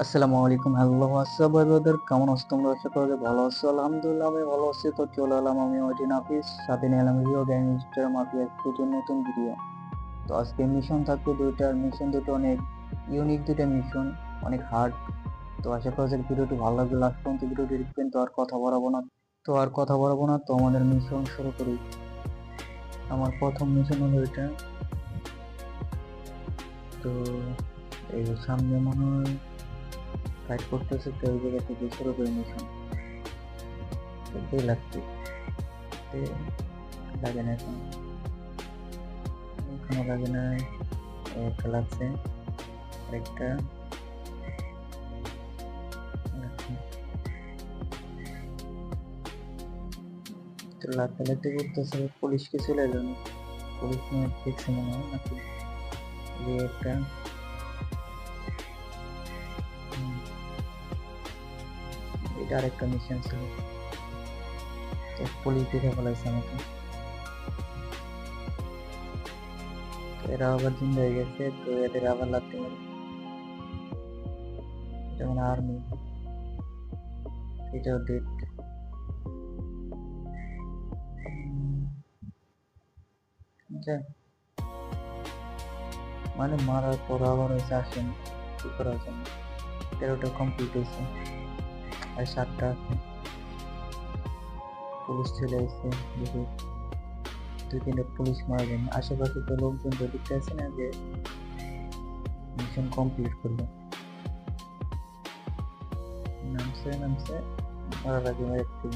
আসসালামু আলাইকুম। Hello WhatsApp brother, কেমন আছো তোমরা? আশা করি যে ভালো আছো। আলহামদুলিল্লাহ আমি ভালো আছি। তো চলে এলাম আমি ওইদিন হাফিজ, সাথে নিয়ে এলাম রিও গ্যাংস্টার মাফিয়া স্কুটির নতুন ভিডিও। তো আজকে মিশন থাকবে দুইটা, মিশন দুটো অনেক ইউনিক, দুইটা মিশন অনেক হার্ড। তো আশা করি যে ভিডিওটি ভালো লাগবে, লাস্ট পর্যন্ত ভিডিওটি দেখবেন। তো আর কথা বাড়াবো না, আমাদের মিশন শুরু করি। আমার প্রথম মিশন হলো এটা। তো এই সামনে মনে হয় ফাইট করতেছে, তো ওই জায়গা থেকে শুরু করে মিশন। লাগছে লাগে না, এখনো লাগে না। একটা লাগছে, একটা তো লাগতে লাগতে করতেছে। পুলিশকে চলে এলো না, পুলিশ নিয়ে দেখছে মনে হয় নাকি যে একটা এটা আরেকটা মিশন ছিল। তো পুলিশ দেখে ফেলাইছে আমাকে, এরা আবার দিন হয়ে গেছে। তো এদের আবার লাগতে পারে, যেমন আর্মি, এটাও ডেট। মানে মারার পর আবার হয়েছে আসেন, কি করা যায়। 13টা কমপ্লিট হয়েছে, আর 7টা আছে। পুলিশ চলে এসেছে, দেখি 2-3টা পুলিশ মারা যায়নি। আশেপাশে তো লোকজন দেখতে আছে না যে মিশন কমপ্লিট করলো। নামছে মারা লাগে একটু।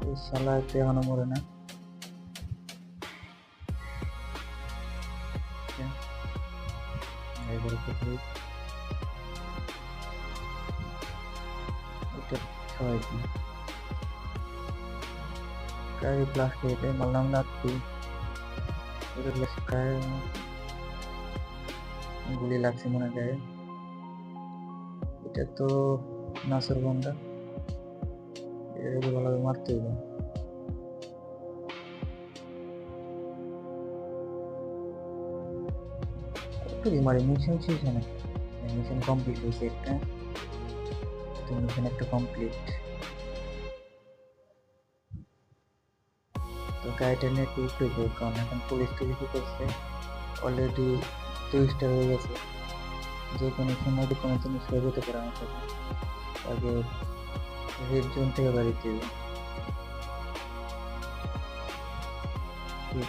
এই শালা একটু এখনো মরে না। এবারে কোথায় এটা সবাই কি গাড়ি ব্লাস্ট হয়েছে, মারলাম লাগছি। গুলি লাগছে মনে যায়। এটা তো নাসর বন্ধা, এটাকে ভালোভাবে মারতে হবে। একটু মারি, মিশন শেষ হয় না, মিশন কমপ্লিট হয়েছে একটা। তো মিশন একটা কমপ্লিট। তো গাড়িটা নিয়ে একটু উপরে যাই, কারণ এখন পুলিশ টুলিশ করছে অলরেডি 2 স্টার হয়ে গেছে। যে কোনো সময় কোনো জিনিস হয়ে যেতে পারে আমার সাথে। আগে রেড জোন থেকে বাড়িতে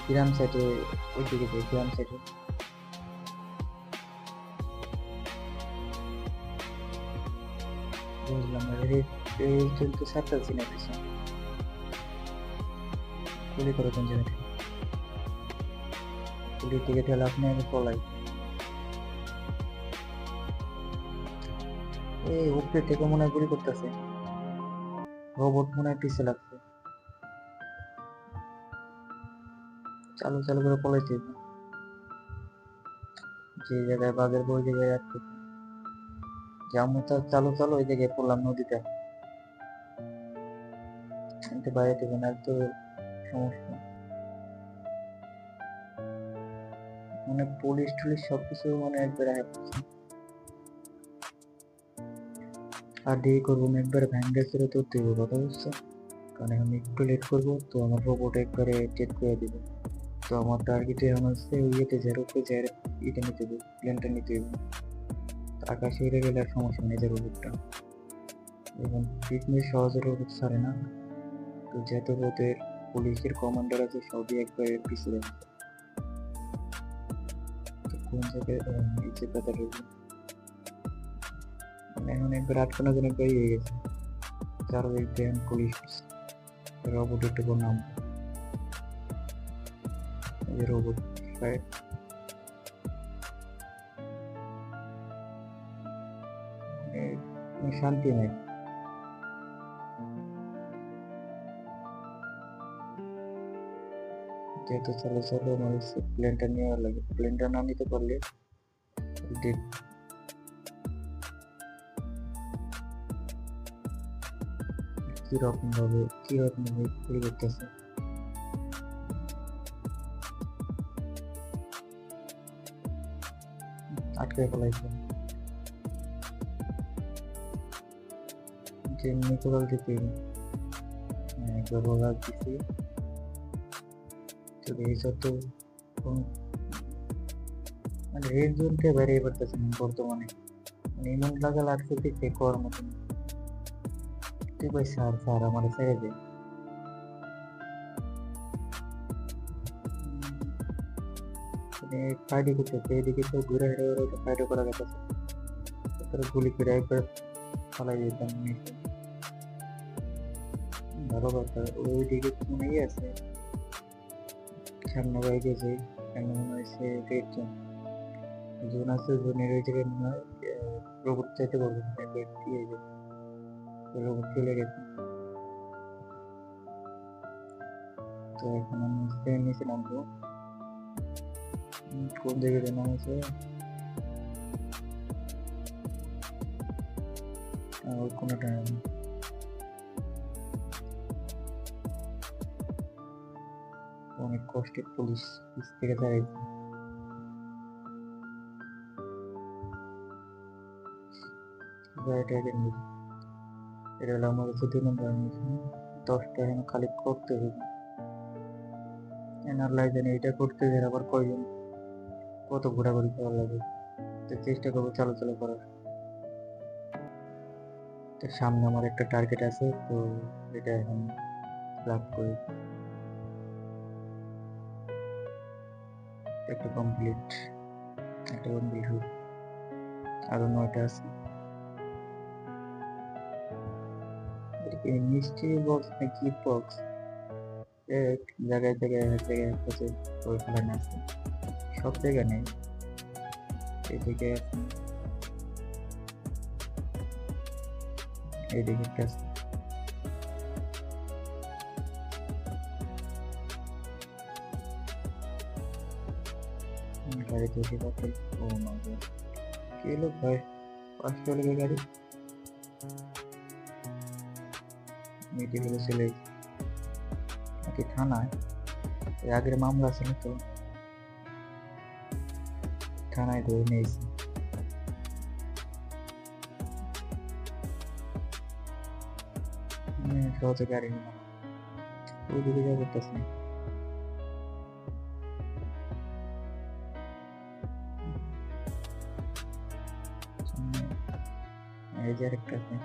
গ্রাম সাইডে, ওই দিকে যাই গ্রাম সাইডে। বুঝলাম না, রেড জোন তো 7টা ছিল পিছনে। গুলি করে কোন জায়গা থেকে, গুলির দিকে ঠেলে আপনি আমি পলাই। এই উপরে থেকে মনে হয় গুলি করতেছে, রোবট মনে হয় পিছে লাগছে। চালু চালু করে পলাইতে হবে। যে জায়গায় বাঘের বই জায়গায় রাখতে যেমন চালু চালু ওই জায়গায় পড়লাম নদীতে। কিন্তু বাইরে থেকে না তো সমস্যা। মানে পুলিশ টুলিশ সবকিছু মানে একবারে আর দেরি করবো না, একবারে ভ্যাঙ্গা ছেড়ে তো দেবো, কথা বুঝছো? কারণ আমি একটু লেট করবো তো আমার রোবট একবারে চেক করে দিবে। তো আমার টার্গেট এখন হচ্ছে ইয়েতে যার উপরে যার এটা নিতে হবে, প্লেনটা নিতে হবে। আকাশে উড়ে গেলে আর সমস্যা নেই যে রোবটটা। এবং ফিটনেস সহজে রোবট ছাড়ে না। তো যত ওদের পুলিশের কমান্ডার আছে সবই একবারে পিছিয়ে যাবে। কোন জায়গায় নিচে পাতা রয়েছে, মানে এখন একবার আটকানো জন একবার হয়ে গেছে। চারদিক দিয়ে পুলিশ রোবট একটু নাম রোবট ফাইট। শান্তি নাই। যেহেতু চলে চলো আমার প্লেনটা নেওয়া লাগে, প্লেনটা না নিতে পারলে কিরকম ভাবে গুলি করতেছে। আটকে ফেলাইছে যেমনি কোরাল দিতে একবার বলা দিছি তো এই যত মানে রেড জোনকে বেরিয়ে পড়তেছে না বর্তমানে মানে এমন লাগা লাগছে যে করার মতন তুই ভাই স্যার স্যার আমার ছেড়ে দে মানে ফাইডে করতেছে এদিকে তো ঘুরে হেরে হেরে ফাইডে করা গেছে তারপরে গুলি করে একবার ফালাই দিতাম নিচে ভালো কথা ওইদিকে মনে আছে সামনে বাইকে যে কেন মনে হয়েছে রেড জোন জোন আছে জোনের ওই জায়গায় মনে হয় রোবট চাইতে পারবো না দিয়ে যাবে রোবট চলে গেছে তো এখন আমি নিচে নামবো কোন জায়গায় নামছে ওই কোনোটা অনেক কষ্টে পুলিশ থেকে দাঁড়াইছে এটা হলো আমার কাছে 2 নম্বর মিশন 10টা এখন খালি করতে হবে এনার জানি এটা করতে গেলে আবার কয়জন কত ঘোরাঘুরি করা লাগে তো চেষ্টা করবো চালু করার তো সামনে আমার একটা টার্গেট আছে তো এটা এখন লাভ করি একটা কমপ্লিট হল আরো 9টা আছে মিষ্টি বক্স না কি বক্স এক জায়গায় আছে ওইখানে আছে সব জায়গায় নেই এদিকে একটা আছে গাড়ি তৈরি করতে ও মাই গড কি হলো ভাই ফার্স্ট হলো গাড়ি মিটিং হলো চলে নাকি থানায় এর আগের মামলা ছিল তো থানায় ধরে নিয়েছি সহজে গাড়ি নিলাম ওই দিকে যা করতেছে এই যে আরেকটা আছে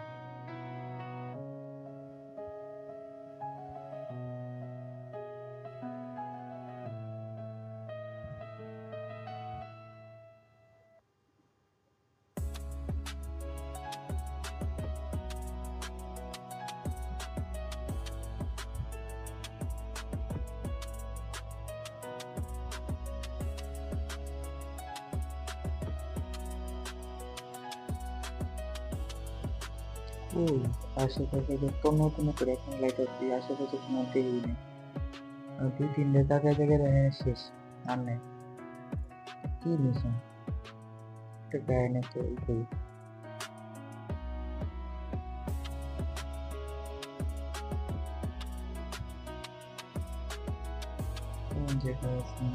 আশেপাশে যত নতুন করে এখন লাইট আসছে আশেপাশে কোনো দেখি নেই 2-3 জায়গায় শেষ আর নেই কি মিশন একটা গায়ে না তো করি কোন জায়গায় আছে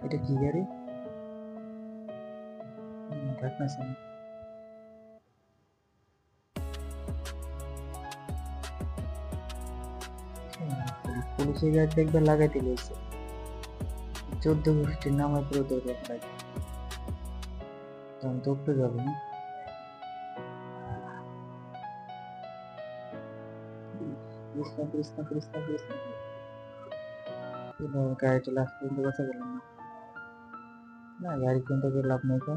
এটা কি গাড়ি ঢাকনা সামনে পুলিশের গাড়িতে একবার লাগাইতে গেছে 14 গোষ্ঠীর নামে পুরো দরকার লাগে তখন তো একটু যাবো না গাড়িটা লাস্ট পর্যন্ত কথা বললাম না গাড়ি কিনতে গিয়ে লাভ নেই তো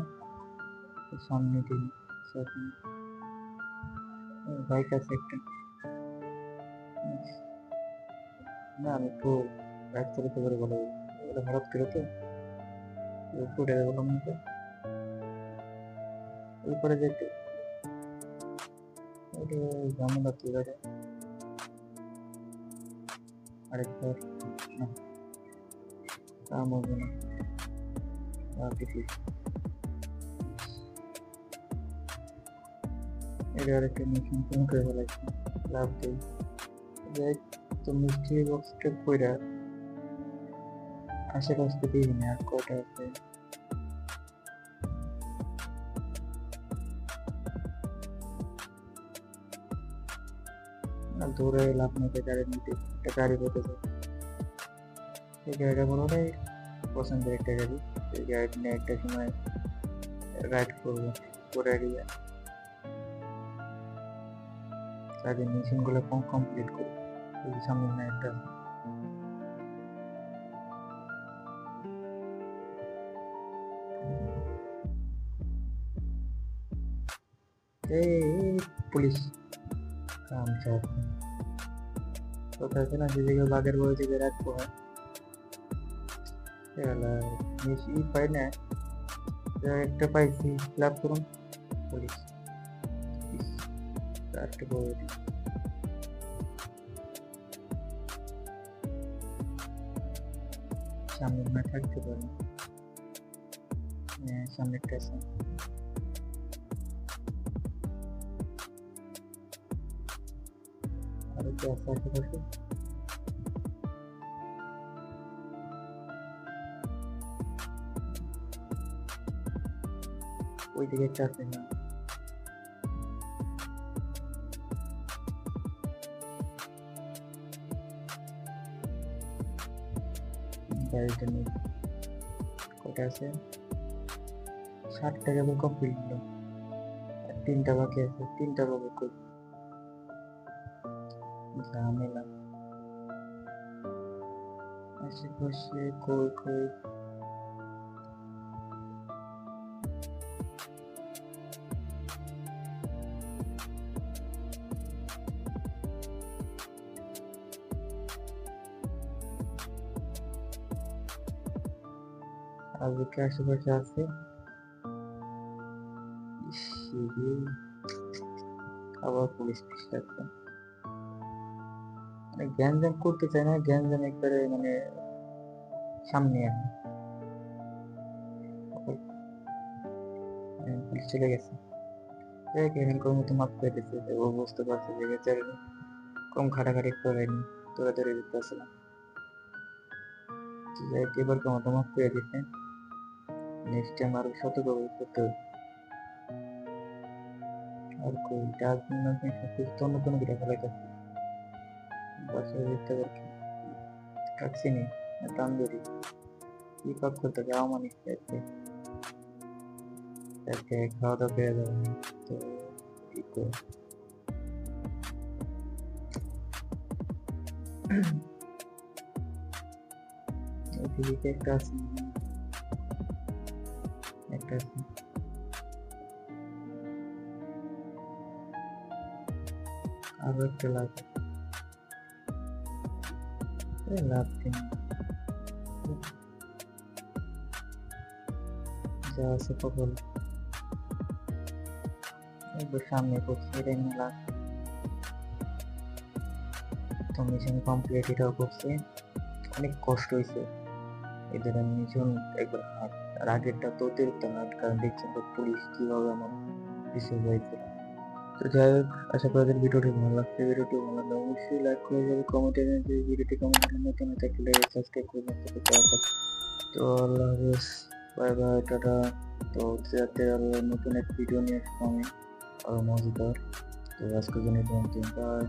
সামনে দিন বাইক আছে একটা না আমি একটু বাইক চালাতে পারি বলো এটা হঠাৎ করে তো উপরে বললাম না উপরে যেতে ঝামেলা তুই আরেকবার না তা বলবো না এটা আরেকটা মিশন ফোন করে বলেছি লাভ দিই যাই, তো মিস্ট্রি বক্সটা কইরা আশেপাশে দিই না, আর কয়টা আছে না, দৌড়ে লাভ নেই, গাড়ি নিতে একটা গাড়ি পেতে যায়। এই গাড়িটা কোনোটাই পছন্দের একটা গাড়ি, এই গাড়ি নিয়ে একটা সময় রাইড করবো করে দিয়ে আগে মিশন গুলো কমপ্লিট করবো। এই সামনে না একটা এই পুলিশ কাম চাপ কোথায় আছে না, যে জায়গায় বাঘের বই থেকে রাখবো হয় বেশি পাই না, একটা পাইছি লাভ করুন পুলিশ একটা বই সামনে না থাকতে পারে, সামনে একটা আছে আর কি আছে আশেপাশে। ওই দিকে একটা আছে না, গাড়িটা নেই কটা আছে, 60টা কেবল কমপ্লিট হলো, আর 3টা বাকি আছে, 3টা বাকি কই ঝামেলা আশেপাশে কই কই আজকে আশেপাশে আছে। আবার পুলিশ লাগছে, মানে গ্যাঞ্জাম করতে চায় না, গ্যাঞ্জাম একবারে মানে সামনে আছে, পুলিশ চলে গেছে, এরকম মতো মাফ করে দিচ্ছে, ও বুঝতে পারছে যে বেচারি কম খাটাখাটি করেনি, তোরা ধরে দিতে আসলাম, এবার মতো মাফ করে দিচ্ছে, নেক্সট টাইম আরো সতর্ক করতে হবে। আর কই ডাক সব নতুন করে ফেলাইতেছে, বাসায় যেতে পারছি কাটছি নি তান্দুরি কি পাক করতে যাওয়া মানে খাওয়া দাওয়া পেয়ে যাবে, তো কি করে এদিকে একটা আছে, একটা আছে আরো একটা লাগবে, লাভ যা আছে কপাল একবার সামনে করছি, এটাই লাভ। তো মিশন কমপ্লিট, এটাও করছি, অনেক কষ্ট হয়েছে এদের মিশন একবার হার্ড, আর আগেরটা তো অতিরিক্ত হার্ড, কারণ দেখছেন তো পুলিশ কিভাবে আমার পিছু হয়েছিল। তো যাই হোক, আশা করি ভিডিওটি ভালো লাগছে, ভিডিওটি ভালো লাগলে অবশ্যই লাইক করে যাবে, কমেন্টে ভিডিওটি কেমন লাগলো, নতুন থাকলে সাবস্ক্রাইব করে রাখতে পারবেন। তো আল্লাহ হাফেজ, বাই বাই, টাটা। তো যাতে আরো নতুন এক ভিডিও নিয়ে আসবো আমি আরো মজাদার, তো আজকের জন্য বাই।